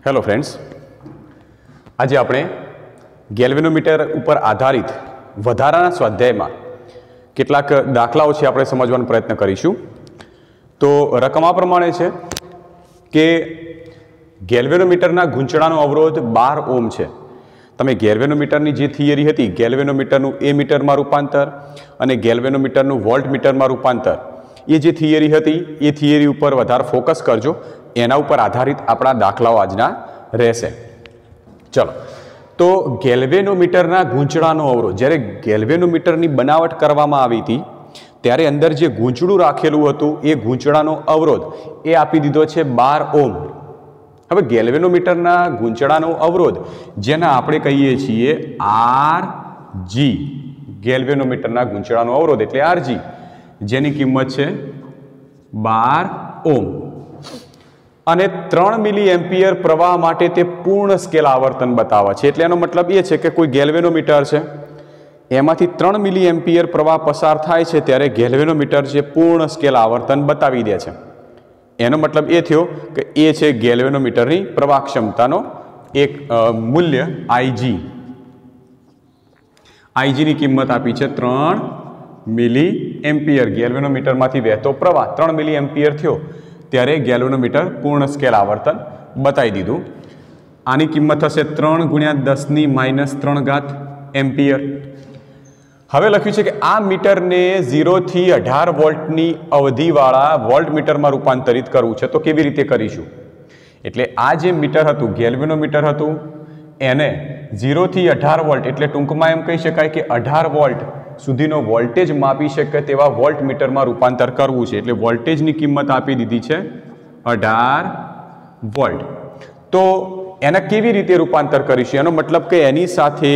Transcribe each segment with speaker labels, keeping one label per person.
Speaker 1: Hello friends, આજે આપણે galvanometer ઉપર આધારિત વધારાના સ્વાધ્યાયમાં કેટલાક દાખલાઓ છે આપણે સમજવાનો પ્રયત્ન કરીશું. તો રકમ આ પ્રમાણે છે કે ગેલ્વેનોમીટરના ગૂંચળાનો અવરોધ 12 ઓહ્મ છે. તમે ગેલ્વેનોમીટરની જે થિયરી હતી, ગેલ્વેનોમીટરનું એ મીટરમાં રૂપાંતર અને ગેલ્વેનોમીટરનું વોલ્ટ મીટરમાં રૂપાંતર, એ જે થિયરી હતી એ થિયરી ઉપર વધારે ફોકસ કરજો. એના ઉપર આધારિત આપણા દાખલાઓ આજના રહેશે. ચલો, તો ગેલ્વેનોમીટરના ગૂંચળાનો અવરોધ, જ્યારે ગેલ્વેનોમીટરની બનાવટ કરવામાં આવી હતી ત્યારે અંદર જે ગૂંચળું રાખેલું હતું એ ગૂંચળાનો અવરોધ એ આપી દીધો છે 12 ઓહ્મ. હવે ગેલ્વેનોમીટરના ગૂંચળાનો અવરોધ જેના આપણે કહીએ છીએ RG, ગેલ્વેનોમીટરના ગૂંચળાનો અવરોધ એટલે RG, જેની કિંમત છે 12 ઓહ્મ. અને 3 મિલી એમ્પિયર પ્રવાહ માટે તે પૂર્ણ સ્કેલ આવર્તન બતાવે છે. એટલે એનો મતલબ એ છે કે કોઈ ગેલ્વેનોમીટર છે, એમાંથી 3 મિલી એમ્પિયર પ્રવાહ પસાર થાય છે ત્યારે ગેલ્વેનોમીટર જે પૂર્ણ સ્કેલ આવર્તન બતાવી દે છે. એનો મતલબ એ થયો કે એ છે ગેલ્વેનોમીટરની પ્રવાહ ક્ષમતાનો એક મૂલ્ય IG. IG ની કિંમત આપી છે 3 મિલી એમ્પિયર. ગેલ્વેનોમીટરમાંથી વહેતો પ્રવાહ 3 મિલી એમ્પિયર થયો ત્યારે ગેલ્વેનોમીટર પૂર્ણ સ્કેલ આવર્તન બતાવી દીધું. આની કિંમત થશે 3 × 10⁻³ એમ્પિયર. હવે લખ્યું છે કે આ મીટરને 0 થી 18 વોલ્ટની અવધિવાળા વોલ્ટ મીટરમાં રૂપાંતરિત કરવું છે. તો કેવી રીતે કરીશું? એટલે આ જે મીટર હતું, ગેલ્વેનોમીટર હતું, એને 0 થી 18 વોલ્ટ એટલે ટૂંકમાં એમ કહી શકાય કે 18 વોલ્ટ સુધીનો વોલ્ટેજ માપી શકે તેવા વોલ્ટ મીટરમાં રૂપાંતર કરવું છે. એટલે વોલ્ટેજની કિંમત આપી દીધી છે 18 વોલ્ટ. તો એના કેવી રીતે રૂપાંતર કરીશું? એનો મતલબ કે એની સાથે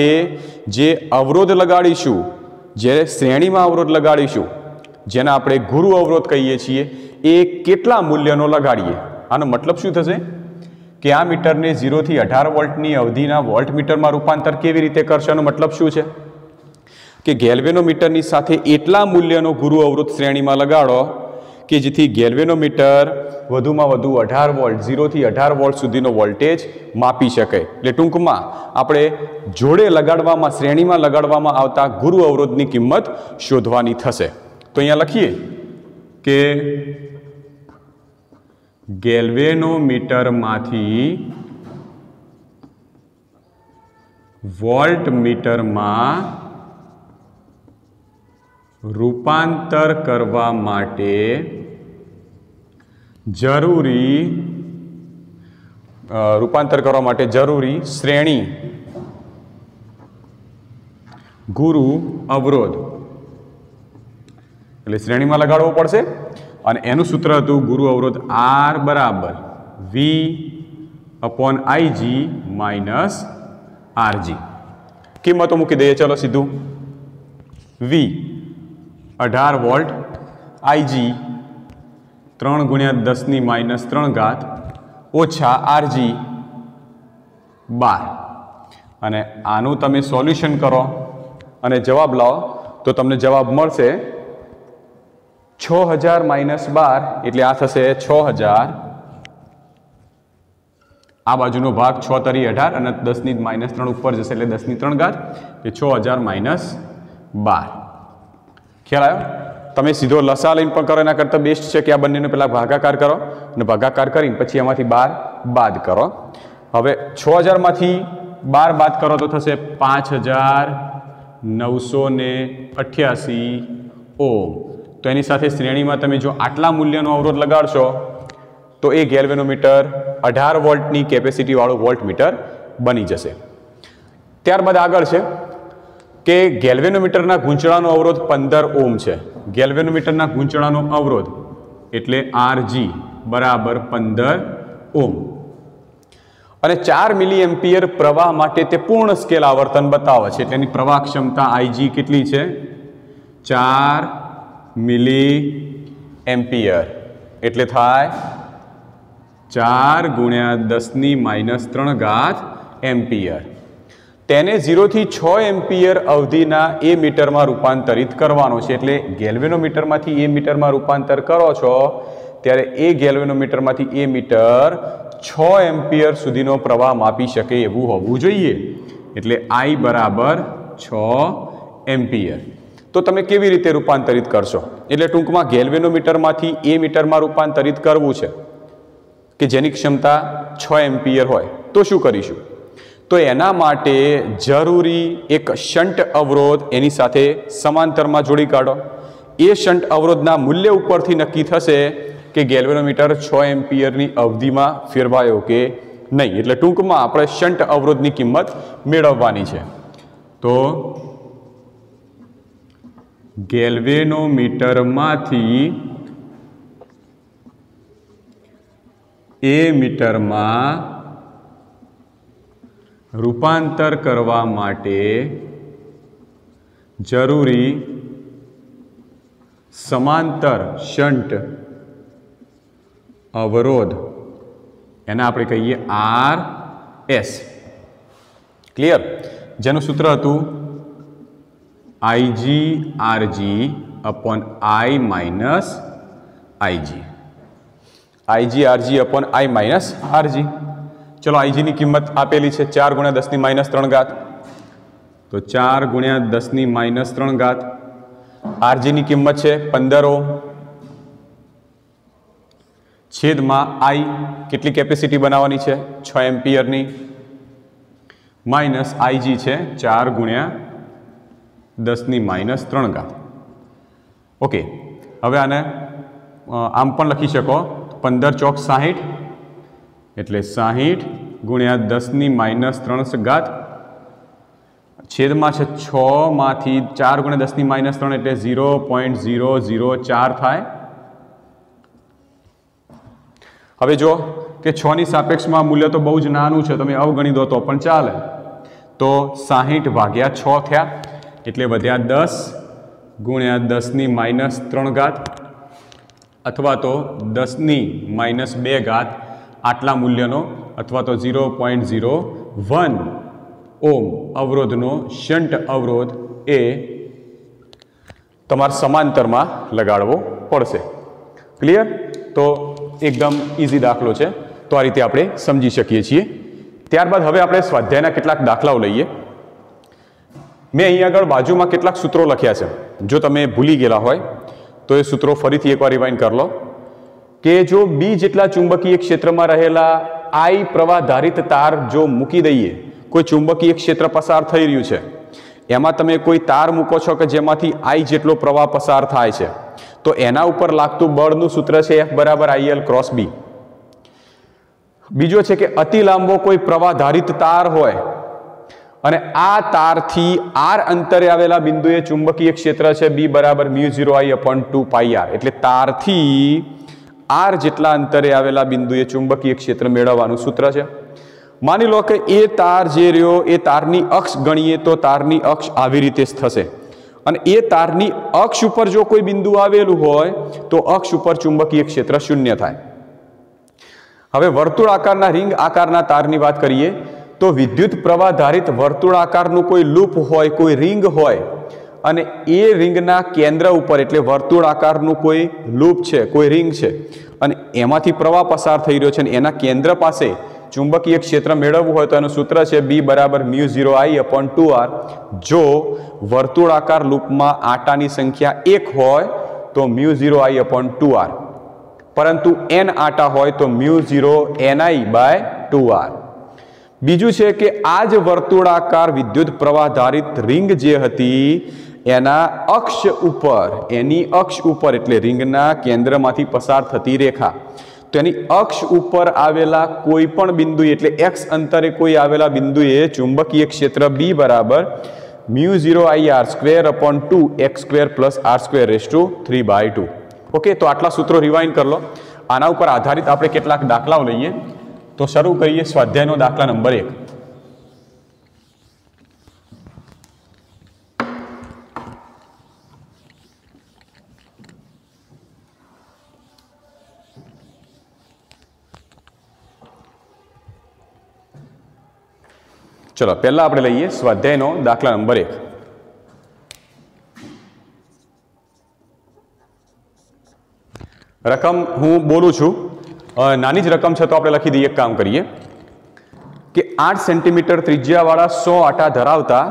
Speaker 1: જે અવરોધ લગાડીશું, જે શ્રેણીમાં અવરોધ લગાડીશું, જેને આપણે ગુરુ અવરોધ કહીએ છીએ, એ કેટલા મૂલ્યનો લગાડીએ. આનો મતલબ શું થશે કે આ મીટરને 0 થી 18 વોલ્ટની અવધિના વોલ્ટ મીટરમાં રૂપાંતર કેવી રીતે કરશે? એનો મતલબ શું છે કે ગેલ્વેનોમીટરની સાથે એટલા મૂલ્યનો ગુરુ અવરોધ શ્રેણીમાં લગાડો કે જેથી ગેલ્વેનોમીટર વધુમાં વધુ 18 વોલ્ટ, 0 થી 18 વોલ્ટ સુધીનો વોલ્ટેજ માપી શકે. એટલે ટૂંકમાં આપણે જોડે લગાડવામાં, શ્રેણીમાં લગાડવામાં આવતા ગુરુ અવરોધની કિંમત શોધવાની થશે. તો અહીંયા લખીએ કે ગેલ્વેનોમીટરમાંથી વોલ્ટ મીટરમાં રૂપાંતર કરવા માટે જરૂરી શ્રેણી ગુરુ અવરોધ, એટલે શ્રેણીમાં લગાડવો પડશે. અને એનું સૂત્ર હતું ગુરુ અવરોધ R બરાબર V/IG - RG. કિંમતો મૂકી દઈએ. ચલો સીધું. V 18 વોલ્ટ, IG 3 × 10⁻³ ઓછા RG 12. અને આનું તમે સોલ્યુશન કરો અને જવાબ લાવો તો તમને જવાબ મળશે 6000 - 12 એટલે આ થશે 6000. આ બાજુનો ભાગ 6 તરી 18 અને 10⁻³ ઉપર જશે એટલે 10⁻³ એ 6000 - 12. ખ્યાલ આવ્યો? તમે સીધો લસા લઈને પણ કરો, એના કરતાં બેસ્ટ છે કે આ બંનેનો પહેલાં ભાગાકાર કરો અને ભાગાકાર કરીને પછી એમાંથી 12 બાદ કરો. હવે 6000માંથી 12 બાદ કરો તો થશે 5988 ઓહ્મ. તો એની સાથે શ્રેણીમાં તમે જો આટલા મૂલ્યનો અવરોધ લગાડશો તો એ ગેલ્વેનોમીટર 18 વોલ્ટની કેપેસિટીવાળું વોલ્ટ મીટર બની જશે. ત્યારબાદ આગળ છે કે ગેલ્વેનોમીટરના ગૂંચળાનો અવરોધ 15 ઓહ્મ છે. ગેલ્વેનોમીટરના ગૂંચળાનો અવરોધ એટલે RG બરાબર 15 ઓહ્મ. અને 4 મિલી એમ્પિયર પ્રવાહ માટે તે પૂર્ણ સ્કેલ આવર્તન બતાવે છે. એટલે એની પ્રવાહ ક્ષમતા IG કેટલી છે? 4 મિલી એમ્પિયર. એટલે થાય 4 × 10⁻³ એમ્પિયર. તેને 0 થી 6 એમ્પિયર અવધિના એ મીટરમાં રૂપાંતરિત કરવાનો છે. એટલે ગેલ્વેનોમીટરમાંથી એ મીટરમાં રૂપાંતર કરો છો ત્યારે એ ગેલ્વેનોમીટરમાંથી એ મીટર 6 એમ્પિયર સુધીનો પ્રવાહ માપી શકે એવું હોવું જોઈએ. એટલે I બરાબર 6 એમ્પિયર. તો તમે કેવી રીતે રૂપાંતરિત કરશો? એટલે ટૂંકમાં ગેલ્વેનોમીટરમાંથી એ મીટરમાં રૂપાંતરિત કરવું છે કે જેની ક્ષમતા 6 એમ્પિયર હોય. તો શું કરીશું? તો એના માટે જરૂરી એક શન્ટ અવરોધ એની સાથે સમાંતરમાં જોડી કાઢો. એ શન્ટ અવરોધના મૂલ્ય ઉપરથી નક્કી થશે કે ગેલ્વેનોમીટર 6 એમ્પિયરની અવધિમાં ફેરવાયો કે નહીં. એટલે ટૂંકમાં આપણે શન્ટ અવરોધની કિંમત મેળવવાની છે. તો ગેલ્વેનોમીટરમાંથી એ મીટરમાં રૂપાંતર કરવા માટે જરૂરી સમાંતર શન્ટ અવરોધ એને આપણે કહીએ RS. ક્લિયર? જેનું સૂત્ર હતું IgRg upon I minus Ig. IgRg upon I minus Rg. चलो IG ની કિંમત આપેલી છે 4 × 10⁻³ ઘાત. તો 4 × 10⁻³ ઘાત. RG ની કિંમત છે 15 ઓહ્મ છેદમાં I કેટલી કેપેસિટી બનાવવાની છે 6 એમ્પિયરની માઇનસ IG છે 4 × 10⁻³ ઘાત. ઓકે, હવે આને આમ પણ લખી શકો 15 ચોક 60 એટલે 60 × 10⁻³ ઘાત છેદમાં છે 6 માંથી 4 × 10⁻³ એટલે 0.004 થાય. હવે જો કે 6 ની સાપેક્ષમાં મૂલ્ય તો બહુ જ નાનું છે, તમે અવગણી દો તો પણ ચાલે. તો 60 ભાગ્યા 6 થયા એટલે વધ્યા 10 × 10⁻³ ઘાત અથવા તો 10⁻² ઘાત આટલા મૂલ્યનો અથવા તો 0.01 ઓહ્મ અવરોધનો શન્ટ અવરોધ એ તમારે સમાંતરમાં લગાડવો પડશે. ક્લિયર? તો એકદમ ઇઝી દાખલો છે. તો આ રીતે આપણે સમજી શકીએ છીએ. ત્યારબાદ હવે આપણે સ્વાધ્યાયના કેટલાક દાખલાઓ લઈએ. મેં અહીં આગળ બાજુમાં કેટલાક સૂત્રો લખ્યા છે. જો તમે ભૂલી ગયેલા હોય તો એ સૂત્રો ફરીથી એકવાર રિવાઇન્ડ કરી લો કે જો B જેટલા ચુંબકીય ક્ષેત્રમાં રહેલા I પ્રવાહ ધારિત તાર જો મૂકી દઈએ, કોઈ ચુંબકીય ક્ષેત્ર પસાર થઈ રહ્યું છે, એમાં તમે કોઈ તાર મૂકો છો કે જેમાંથી I જેટલો પ્રવાહ પસાર થાય છે, તો એના ઉપર લાગતું બળનું સૂત્ર છે F = IL × B. બીજો છે કે અતિ લાંબો કોઈ પ્રવાહ ધારિત તાર હોય અને આ તારથી R અંતરે આવેલા બિંદુએ ચુંબકીય ક્ષેત્ર છે B = μ0I/2πr. એટલે તારથી R જેટલા અંતરે આવેલા બિંદુએ ચુંબકીય ક્ષેત્ર મેળવવાનું સૂત્ર છે. માની લો કે એ તાર જે રહ્યો એ તારની અક્ષ ગણીએ તો તારની અક્ષ આવી રીતે થશે અને એ તારની અક્ષ ઉપર જો કોઈ બિંદુ આવેલું હોય તો અક્ષ ઉપર ચુંબકીય ક્ષેત્ર 0 થાય. હવે વર્તુળ આકારના રિંગ આકારના તારની વાત કરીએ તો વિદ્યુત પ્રવાહ ધારિત વર્તુળ આકારનું કોઈ લૂપ હોય, કોઈ રિંગ હોય અને એ રિંગના કેન્દ્ર ઉપર એટલે વર્તુળ આકારનું કોઈ લૂપ છે, કોઈ રિંગ છે અને એમાંથી પ્રવાહ પસાર થઈ રહ્યો છે અને એના કેન્દ્ર પાસે ચુંબકીય ક્ષેત્ર મેળવવું હોય તો એનું સૂત્ર છે B = μ0I/2r. જો વર્તુળાકાર લૂપમાં આટાની સંખ્યા 1 હોય તો μ0I/2r, પરંતુ n આટા હોય તો μ0NI/2r. બીજું છે કે આ જ વર્તુળાકાર વિદ્યુત પ્રવાહ ધારિત રિંગ જે હતી એના અક્ષ ઉપર, એની અક્ષ ઉપર એટલે રિંગના કેન્દ્રમાંથી પસાર થતી રેખા, તો એની અક્ષ ઉપર આવેલા કોઈ પણ બિંદુ એટલે x અંતરે કોઈ આવેલા બિંદુએ ચુંબકીય ક્ષેત્ર B = μ0Ir²/2x² + r² ઓકે, તો આટલા સૂત્રો રિવાઇન્ડ કરી લો. આના ઉપર આધારિત આપણે કેટલાક દાખલાઓ લઈએ. તો શરૂ કરીએ સ્વાધ્યાયનો દાખલા નંબર 1. ચલો પહેલા આપણે લઈએ સ્વાધ્યાયનો દાખલા નંબર 1. રકમ હું બોલું છું, નાની જ રકમ છે તો આપણે લખી દઈએ, એક કામ કરીએ કે 8 સેન્ટીમીટર ત્રિજ્યાવાળા 100 આટા ધરાવતા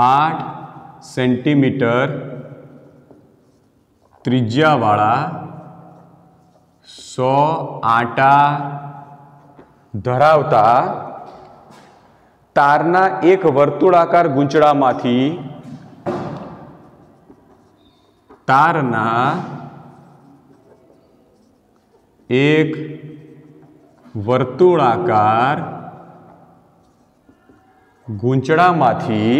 Speaker 1: 8 સેન્ટીમીટર ત્રિજ્યાવાળા 100 આટા ધરાવતા તારના એક વર્તુળાકાર ગૂંચળામાંથી તારના એક વર્તુળાકાર ગૂંચળામાંથી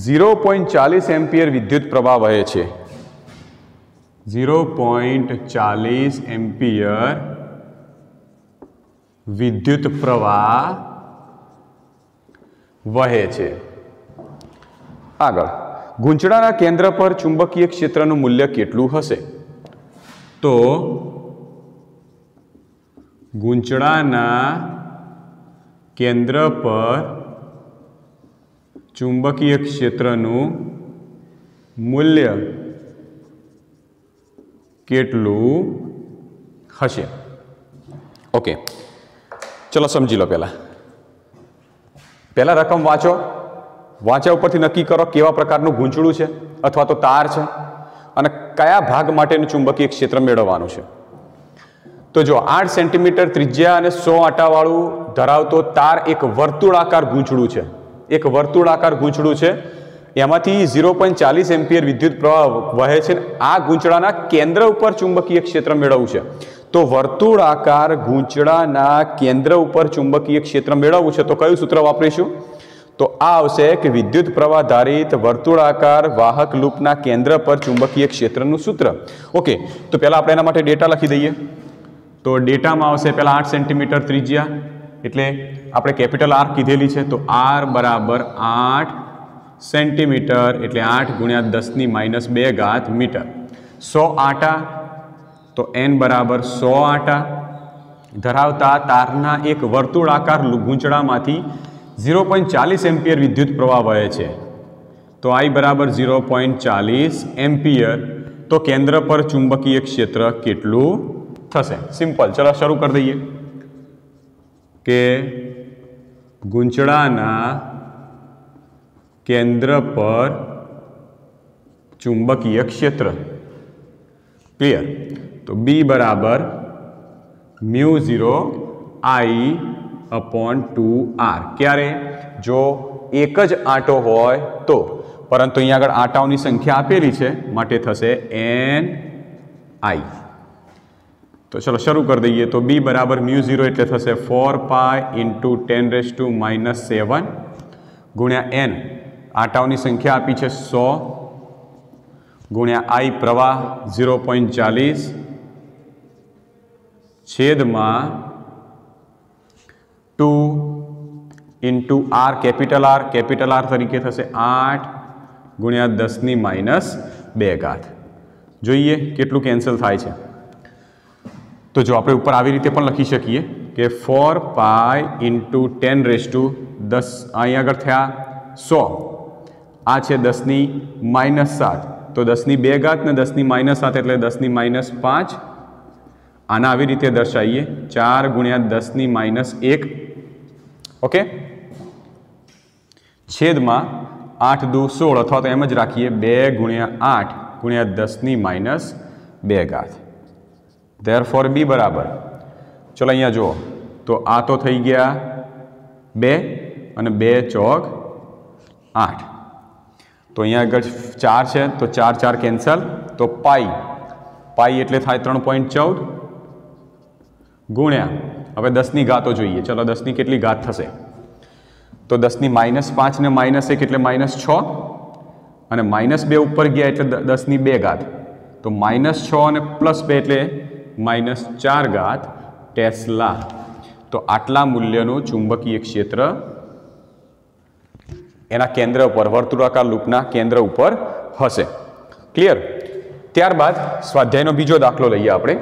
Speaker 1: 0.40 એમ્પિયર વિદ્યુત પ્રવાહ વહે છે. 0.40 એમ્પિયર વિદ્યુત પ્રવાહ વહે છે. આગળ, ગૂંચળાના કેન્દ્ર પર ચુંબકીય ક્ષેત્રનું મૂલ્ય કેટલું હશે? તો ગૂંચળાના કેન્દ્ર પર ચુંબકીય ક્ષેત્રનું મૂલ્ય કેટલું હશે? ઓકે, ચલો સમજી લો. પહેલા રકમ વાંચ્યા ઉપરથી નક્કી કરો કેવા પ્રકારનું ગૂંચળું છે અથવા તો તાર છે અને કયા ભાગ માટેનું ચુંબકીય ક્ષેત્ર મેળવવાનું છે. તો જો 8 સેન્ટીમીટર ત્રિજ્યા અને 100 આટાવાળું ધરાવતો તાર એક વર્તુળાકાર ગૂંચળું છે. એમાંથી 0.40 એમ્પિયર વિદ્યુત પ્રવાહ વહે છે. આ ગૂંચળાના કેન્દ્ર ઉપર ચુંબકીય ક્ષેત્ર મેળવવું છે. તો વર્તુળાકાર ગૂંચળાના કેન્દ્ર ઉપર ચુંબકીય ક્ષેત્ર મેળવવું છે તો કયું સૂત્ર વાપરીશું? તો આ આવશે કે વિદ્યુત પ્રવાહ ધારિત વર્તુળાકાર વાહક લૂપના કેન્દ્ર પર ચુંબકીય ક્ષેત્રનું સૂત્ર. ઓકે, તો પહેલા આપણે એના માટે ડેટા લખી દઈએ. તો ડેટામાં આવશે પહેલા 8 સેન્ટીમીટર ત્રિજ્યા, એટલે આપણે કેપિટલ આર કીધેલી છે. તો આર બરાબર 8 સેન્ટીમીટર એટલે 8 ગુણ્યા 10⁻²મીટર. 100 આટા, તો n બરાબર 100 આટા ધરાવતા તારના એક વર્તુળાકાર ગૂંચળામાંથી 0.40 એમ્પિયર વિદ્યુત પ્રવાહ વહે છે. તો I બરાબર 0.40 એમ્પિયર. તો કેન્દ્ર પર ચુંબકીય ક્ષેત્ર કેટલું થશે? સિમ્પલ. ચલો શરૂ કરી દઈએ કે ગૂંચળાના કેન્દ્ર પર ચુંબકીય ક્ષેત્ર. ક્લિયર? તો B બરાબર μ0I/2R. ક્યારે? જો એક જ આંટો હોય તો, પરંતુ અહીંયા આગળ આંટાઓની સંખ્યા આપેલી છે માટે થશે NI. તો ચલો શરૂ કરી દઈએ. તો B બરાબર μ0 એટલે થશે 4π × 10⁻⁷ ગુણ્યા n, આંટાઓની સંખ્યા આપી છે 100, ગુણ્યા I પ્રવાહ 0.40 છેદમાં 2 × R કેપિટલ R તરીકે થશે 8 ગુણ્યા 10⁻². જોઈએ કેટલું કેન્સલ થાય છે. તો જો આપણે ઉપર આવી રીતે પણ લખી શકીએ કે 4π × 10⁻10, અહીં આગળ થયા 100, આ છે 10⁻⁷, તો 10⁻² ને 10⁻⁷ એટલે 10⁻⁵. આના આવી રીતે દર્શાવીએ 4 ગુણ્યા 10⁻1. ઓકે, છેદમાં 8 દુ 16, અથવા તો એમ જ રાખીએ 2 ગુણ્યા 8 ગુણ્યા 10⁻². ધેરફોર B બરાબર, ચલો અહીંયા જુઓ, તો આ તો થઈ ગયા 2 અને 2 ચોક 8. તો અહીંયા આગળ 4 છે તો 4 4 કેન્સલ. તો પાઈ એટલે થાય 3.14 ગુણ્યા, હવે 10ની ઘાતો જોઈએ. ચલો 10ની કેટલી ઘાત થશે? તો 10⁻5 ને -1 એટલે -6, અને -2 ઉપર ગયા એટલે 10⁻². તો -6 અને +2 એટલે -4 ટેસ્લા. તો આટલા મૂલ્યનું ચુંબકીય ક્ષેત્ર એના કેન્દ્ર ઉપર, વર્તુળાકાર લૂપના કેન્દ્ર ઉપર હશે. ક્લિયર? ત્યારબાદ સ્વાધ્યાયનો બીજો દાખલો લઈએ આપણે.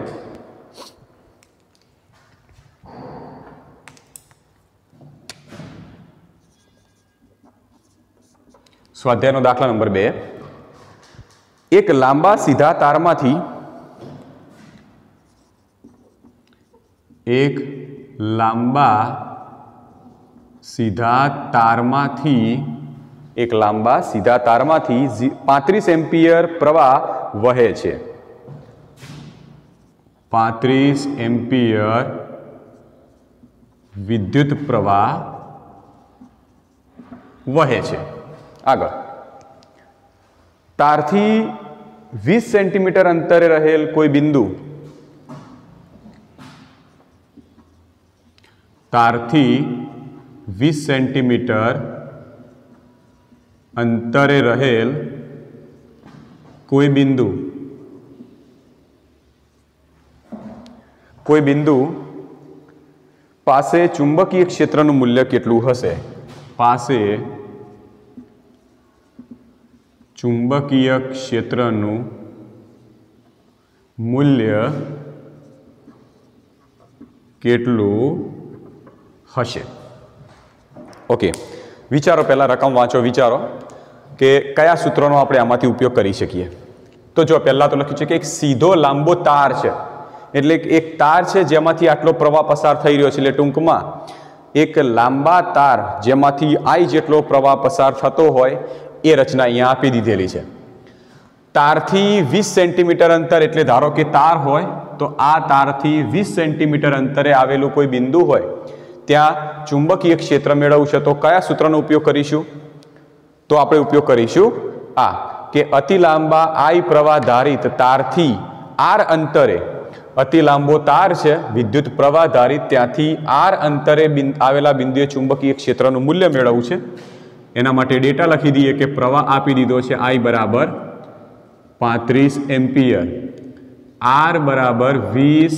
Speaker 1: સ્વાધ્યાયનો દાખલા નંબર 2. એક લાંબા સીધા તારમાંથી એક લાંબા સીધા તારમાંથી 35 એમ્પિયર પ્રવાહ વહે છે. 35 એમ્પિયર વિદ્યુત પ્રવાહ વહે છે. આગળ, તારથી 20 સેન્ટીમીટર અંતરે રહેલ કોઈ બિંદુ, તારથી 20 સેન્ટીમીટર અંતરે રહેલ કોઈ બિંદુ પાસે ચુંબકીય ક્ષેત્રનું મૂલ્ય કેટલું હશે? પાસે ચુંબકીય ક્ષેત્રનું મૂલ્ય કેટલું હશે? ઓકે, વિચારો, પહેલા રકમ વાંચો, વિચારો કે કયા સૂત્રોનો આપણે આમાંથી ઉપયોગ કરી શકીએ. તો જો પહેલા તો લખ્યું છે કે એક સીધો લાંબો તાર છે, એટલે એક તાર છે જેમાંથી આટલો પ્રવાહ પસાર થઈ રહ્યો છે. એટલે ટૂંકમાં એક લાંબા તાર જેમાંથી I જેટલો પ્રવાહ પસાર થતો હોય એ રચના અહીંયા આપી દીધેલી છે. તારથી 20 સેન્ટીમીટર અંતર, એટલે ધારો કે તાર હોય તો આ તારથી 20 સેન્ટીમીટર અંતરે આવેલું કોઈ બિંદુ હોય ત્યાં ચુંબકીય ક્ષેત્ર મેળવવું છે. તો કયા સૂત્રનો ઉપયોગ કરીશું? તો આપણે ઉપયોગ કરીશું આ કે અતિ લાંબા I પ્રવાહ ધારિત તારથી R અંતરે, અતિ લાંબો તાર છે વિદ્યુત પ્રવાહ ધારિત, ત્યાંથી R અંતરે આવેલા બિંદુએ ચુંબકીય ક્ષેત્રનું મૂલ્ય મેળવવું છે. એના માટે ડેટા લખી દઈએ કે પ્રવાહ આપી દીધો છે I બરાબર 35 એમ્પિયર, R બરાબર 20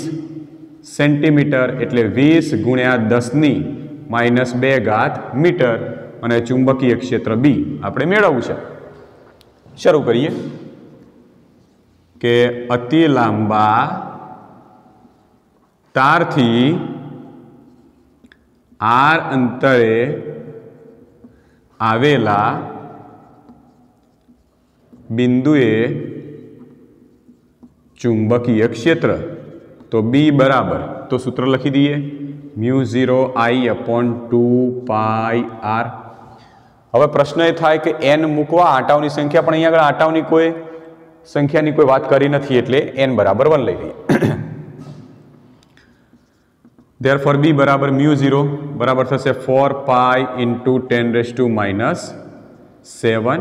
Speaker 1: સેન્ટીમીટર, એટલે 20 ગુણ્યા 10⁻²મીટર, અને ચુંબકીય ક્ષેત્ર B આપણે મેળવવું છે. શરૂ કરીએ કે અતિ લાંબા તારથી R અંતરે આવેલા બિંદુએ ચુંબકીય ક્ષેત્ર, તો B બરાબર, તો સૂત્ર લખી દઈએ μ0I/2πr. હવે પ્રશ્ન એ થાય કે n મૂકવા આંટાઓની સંખ્યા, પણ અહીંયા આગળ આંટાઓની કોઈ સંખ્યાની કોઈ વાત કરી નથી, એટલે n બરાબર 1 લઈ લઈએ. Therefore B બરાબર μ0 બરાબર થશે 4π × 10⁻⁷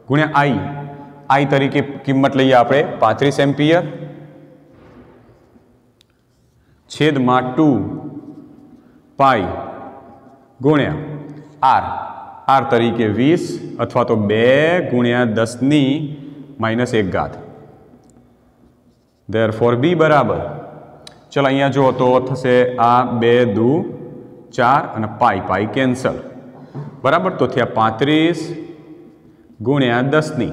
Speaker 1: ગુણ્યા I તરીકે કિંમત લઈએ આપણે 35 એમ્પિયર, છેદમાં 2π ગુણ્યા R તરીકે 20, અથવા તો 2 ગુણ્યા 10⁻⁻⁴. Therefore B બરાબર, ચલો અહીંયા જો તો થશે આ 2 દુ 4 અને પાઈ કેન્સલ, બરાબર. તો થયા 35 ગુણ્યા 10⁻⁷,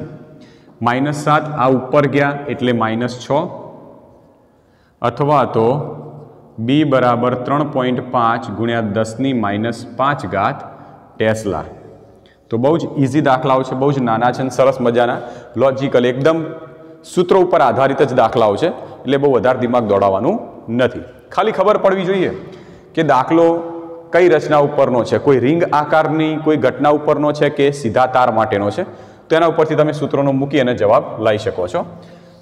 Speaker 1: આ ઉપર ગયા એટલે -6, અથવા તો B બરાબર 3.5 ગુણ્યા 10⁻⁵ ટેસ્લા. તો બહુ જ ઇઝી દાખલાઓ છે, બહુ જ નાના છે અને સરસ મજાના લોજિકલ, એકદમ સૂત્રો ઉપર આધારિત જ દાખલાઓ છે, એટલે બહુ વધારે દિમાગ દોડાવવાનું નથી. ખાલી ખબર પડવી જોઈએ કે દાખલો કઈ રચના ઉપરનો છે, કોઈ રિંગ આકારની કોઈ ઘટના ઉપરનો છે કે સીધા તાર માટેનો છે. તો એના ઉપરથી તમે સૂત્રોનો મૂકી અને જવાબ લઈ શકો છો.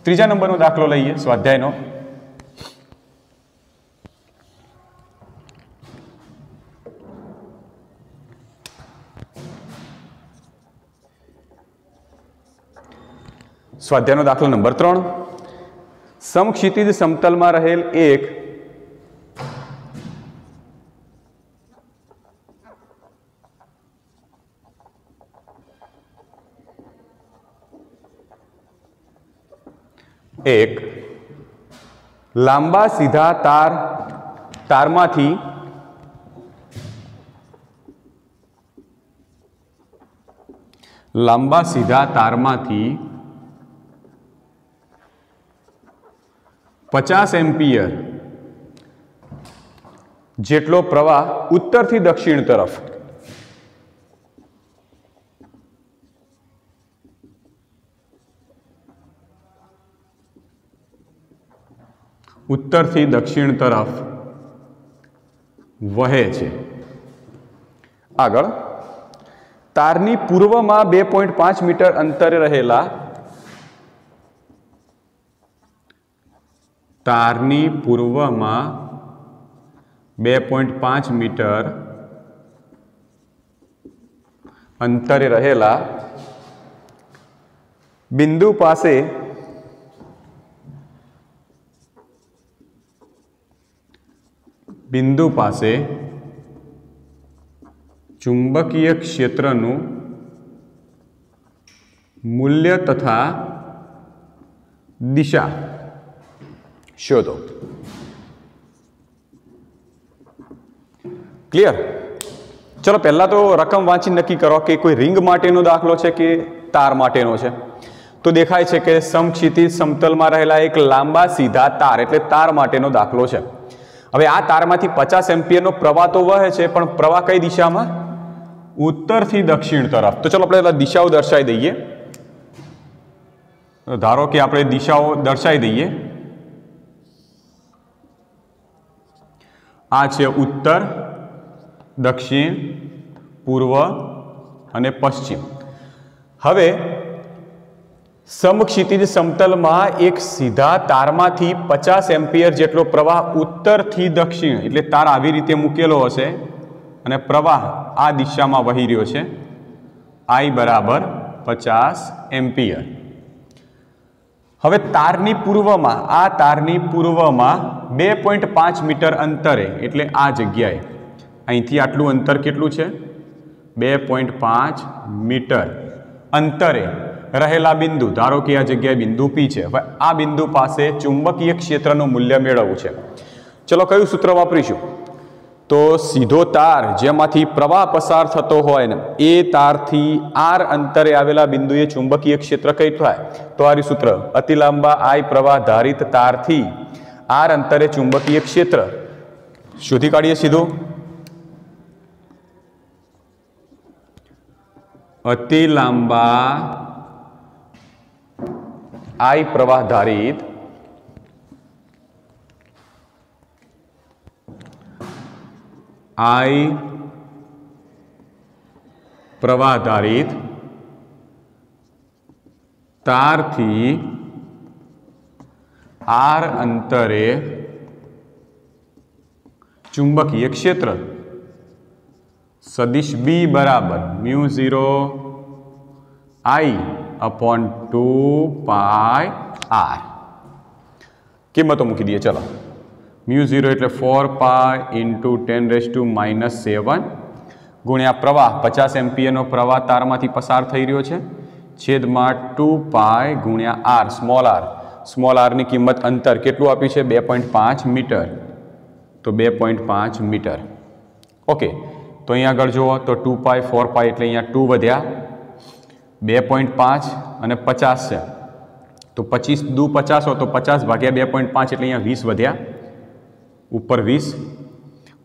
Speaker 1: ત્રીજા નંબરનો દાખલો લઈએ સ્વાધ્યાયનો. સ્વાધ્યાયનો દાખલો નંબર 3. સમક્ષિતિજ સમતલમાં રહેલ એક લાંબા સીધા તારમાંથી લાંબા સીધા તારમાંથી 50 એમ્પિયર જેટલો પ્રવાહ ઉત્તરથી દક્ષિણ તરફ उत्तरथी दक्षिण तरफ वहे छे। आगळ तारनी पूर्वमां 2.5 मीटर अंतरे रहेला तारनी पूर्वमां 2.5 मीटर अंतरे रहेला बिंदु पासे चुंबकीय क्षेत्रनु मूल्य तथा दिशा शोधो। क्लियर? चलो पहला तो रकम वांची नक्की करो कि कोई रिंग माटेनो दाखलो छे कि तार माटेनो छे। तो देखाय छे कि समक्षितिज समतल में रहेला एक लांबा सीधा तार एटले तार माटेनो दाखलो छे। हवे आ तारमांथी 50 एम्पियरनो प्रवाह तो वहे छे पण प्रवाह कई दिशामां? उत्तरथी दक्षिण तरफ। तो चलो આપણે દિશાઓ દર્શાવી દઈએ। ધારો કે આપણે દિશાઓ દર્શાવી દઈએ। આ છે ઉત્તર, દક્ષિણ, પૂર્વ અને પશ્ચિમ। હવે समक्षितिज समतल में एक सीधा तारमांथी 50 एम्पियर जेटलो प्रवाह उत्तर थी दक्षिण एटले तार आवी रीते मूकेलो हशे अने प्रवाह आ दिशा में वही रह्यो छे I बराबर 50 एम्पियर। हवे तारनी पूर्व में आ तारनी पूर्व में 2.5 मीटर अंतरे एटले आ जग्याए अहींथी आटलुं अंतर केटलुं छे 2.5 मीटर अंतरे रहेला बिंदु धारो कि आ जग्याए बिंदु P है। हवे आ बिंदु पासे चुंबकीय क्षेत्रનું मूल्य मेळवવું છે। चलो कયું सूत्र वापरीशुं? तो सीधो तार जेमांथी प्रवाह पसार थतो होय ने ए तारथी r अंतरे आवेला बिंदुए चुंबकीय क्षेत्र कई थाय? तो आ सूत्र अति लांबा I प्रवाह धारित तारथी r अंतरे चुंबकीय क्षेत्र शोधी काढीए सीधो। अति लांबा I प्रवाह धारित तार थी R अंतरे चुंबकीय क्षेत्र सदिश B बराबर μ0 I अपॉन 2 पाई R किंमतो मूकी दिए। चलो μ0 एटले 4 पाई इंटू 10⁻⁻7 गुण્યા प्रवाह 50 एम्पियरનો प्रवाह तारमांथी पसार થઈ રહ્યો છે છેદમાં 2 પાઈ ગુણ્યા R स्मॉल r ની કિંમત અંતર કેટલું આપ્યું છે 2.5 મીટર। તો 2.5 મીટર ओके। तो અહીં આગળ જુઓ તો 2 પાઈ 4 પાઈ એટલે અહીંયા 2 વધ્યા 2.5 અને 50 છે तो 25 2 50 हो तो 50 भाग्या 2.5 એટલે અહીંયા 20 વધ્યા ऊपर 20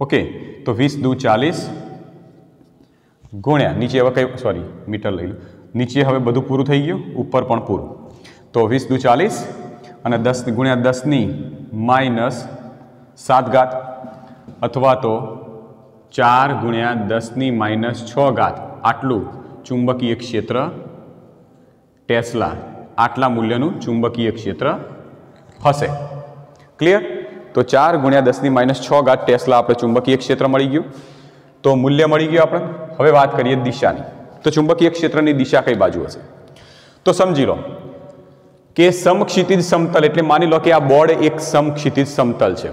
Speaker 1: ओके। तो 20 2 40 गुण्या नीचे हवे कई सॉरी मीटर लई लो नीचे हवे बधुं पूरुं थई गयुं ऊपर पण पूरुं। तो 20 2 40 અને 10 गुण्या 10 ની -7 घात अथवा तो 4 गुण्या 10 ની -6 घात आटलू चुंबकीय क्षेत्र टेस्ला आटला मूल्यनु चुंबकीय क्षेत्र हशे। क्लियर? तो 4 गुण्या 10 ની -6 घात टेस्ला आपणे चुंबकीय क्षेत्र मळी गयुं। तो मूल्य मळी गयुं आपणे। हवे वात करीए दिशानी। तो चुंबकीय क्षेत्रनी दिशा कई बाजू हशे? तो समझी लो कि समक्षितिज समतल एटले मानी लो कि आ बोर्ड एक समक्षितिज समतल छे।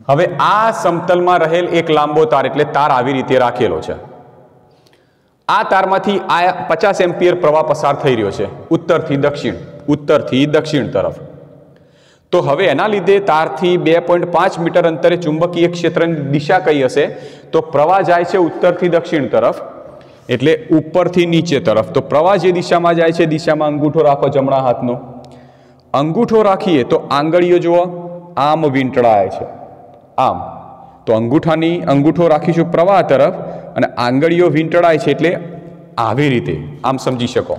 Speaker 1: हवे आ समतल में रहेल एक लांबो तार एटले तार आवी रीते राखेलो छे। आ तारमांथी आ 50 एम्पियर प्रवाह पसार थई रह्यो छे उत्तर थी दक्षिण तरफ। तो हवे एना लीधे तारथी 2.5 मीटर अंतरे चुंबकीय क्षेत्रनी दिशा कई हशे? तो प्रवाह जाय छे उत्तर थी दक्षिण तरफ एटले ऊपर थी नीचे तरफ। तो प्रवाह जे दिशामां जाय छे दिशामां अंगूठो राखो जमणा हाथनो अंगूठो राखीए तो आंगळीओ जुओ आम वींटळाय छे आम। तो अंगूठो राखीशुं प्रवाह तरफ अने आंगळीओ वींटळाय छे एटले आवी रीते आम समजी शको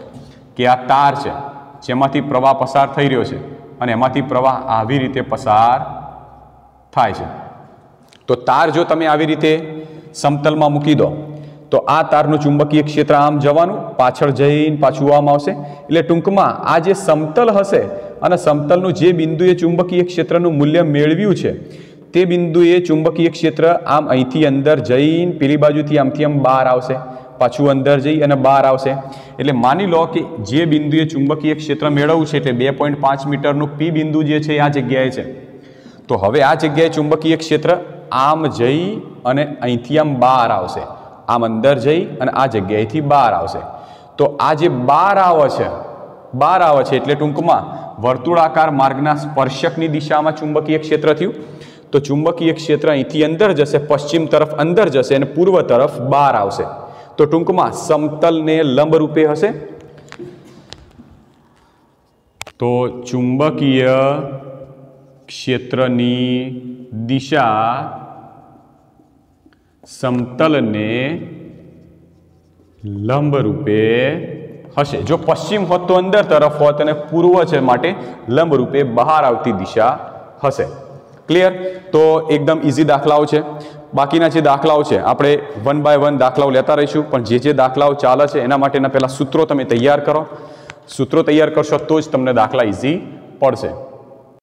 Speaker 1: कि आ तार छे जेमांथी प्रवाह पसार थई रह्यो छे અને એમાંથી પ્રવાહ આવી રીતે પસાર થાય છે. તો તાર જો તમે આવી રીતે સમતલમાં મૂકી દો તો આ તારનું ચુંબકીય ક્ષેત્ર આમ જવાનું, પાછળ જઈને પાછું આમ આવશે. એટલે ટૂંકમાં આ જે સમતલ હશે અને સમતલનું જે બિંદુએ ચુંબકીય ક્ષેત્રનું મૂલ્ય મેળવ્યું છે તે બિંદુએ ચુંબકીય ક્ષેત્ર આમ અહીંથી અંદર જઈને પેલી બાજુથી આમથી આમ બહાર આવશે, પાછું અંદર જઈ અને બહાર આવશે. એટલે માની લો કે જે બિંદુએ ચુંબકીય ક્ષેત્ર મેળવવું છે એટલે 2.5 મીટરનું પી બિંદુ જે છે આ જગ્યાએ છે. તો હવે આ જગ્યાએ ચુંબકીય ક્ષેત્ર આમ જઈ અને અહીંથી આમ બહાર આવશે, આમ અંદર જઈ અને આ જગ્યાએથી બહાર આવશે. તો આ જે બહાર આવે છે એટલે ટૂંકમાં વર્તુળાકાર માર્ગના સ્પર્શકની દિશામાં ચુંબકીય ક્ષેત્ર થયું. તો ચુંબકીય ક્ષેત્ર અહીંથી અંદર જશે, પશ્ચિમ તરફ અંદર જશે અને પૂર્વ તરફ બહાર આવશે. તો ટૂંકમાં સમતલને લંબ રૂપે હશે. તો ચુંબકીય ક્ષેત્રની દિશા સમતલને લંબ રૂપે હશે. જો પશ્ચિમ હોત તો અંદર તરફ હોત અને પૂર્વ છે માટે લંબ રૂપે બહાર આવતી દિશા હશે. ક્લિયર? તો એકદમ ઇઝી દાખલાઓ છે. બાકીના જે દાખલાઓ છે આપણે 1 બાય 1 દાખલાઓ લેતા રહીશું, પણ જે દાખલાઓ ચાલે છે એના માટેના પહેલા સૂત્રો તમે તૈયાર કરો. સૂત્રો તૈયાર કરશો તો જ તમને દાખલા ઇઝી પડશે.